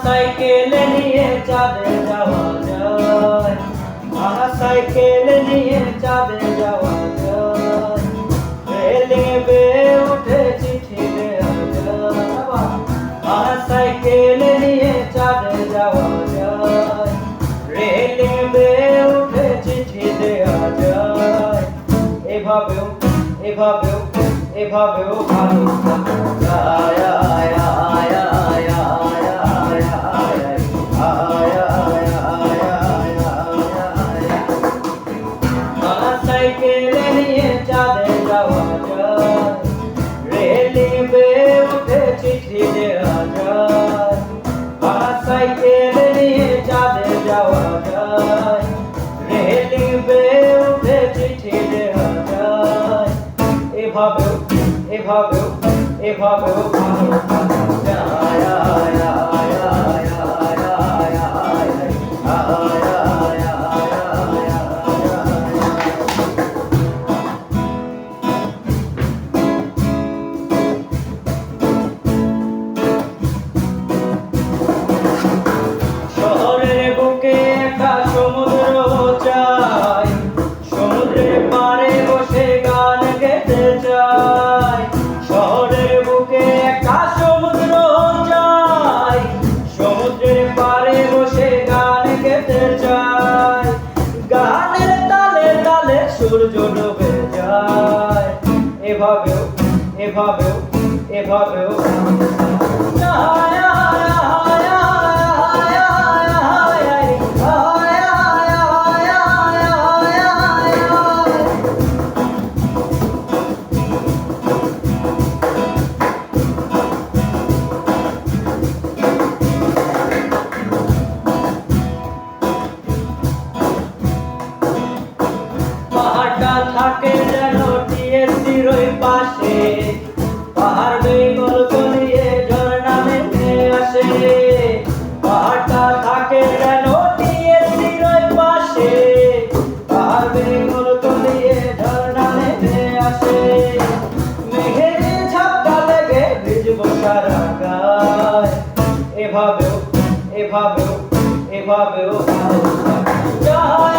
Cycle নিয়ে চাঁদে যাওয়া যায়, ভাঙা সাইকেল নিয়ে চাঁদে যাওয়া যায়, রেলিং বেয়ে উঠে চিঠি দেওয়া যায়। ভাঙা সাইকেল নিয়ে চাঁদে যাওয়া যায়, রেলিং বেয়ে উঠে চিঠি দেওয়া যায়। এভাবেও এভাবেও এভাবেও ভালো যায়। সাইকেল নিয়ে চাঁদে যাওয়া যায়, রেলিং বেয়ে উঠে চিঠি দেওয়া যায়। ভাঙা সাইকেল নিয়ে চাঁদে যাওয়া যায়, রেলিং বেয়ে উঠে চিঠি দেওয়া যায়। এভাবেও এভাবেও এভাবেও ভালো যায়। শহরের বুকে একটা সমুদ্র চাই, সমুদ্রের পাড়ে বসে গান গেতে চাই। শহরের বুকে একটা সমুদ্র চাই, সমুদ্রের পাড়ে বসে গান গেতে চাই। গানের তালে তালে সূর্য ডুবে যায়। এভাবেও এভাবেও এভাবেও পাহাড়টা থাকে যেন টিএসসির ওই পাশে, পাহাড় বেয়ে গলিয়ে ঝর্ণা নেমে আসে। পাহাড়টা থাকে যেন টিএসসির ওই পাশে, পাহাড় বেয়ে গলিয়ে ঝর্ণা নেমে আসে। মেঘের ঝাপটা লেগে ভিজবো সারা গায়। এভাবেও এভাবেও এভাবেও ভালো যায়।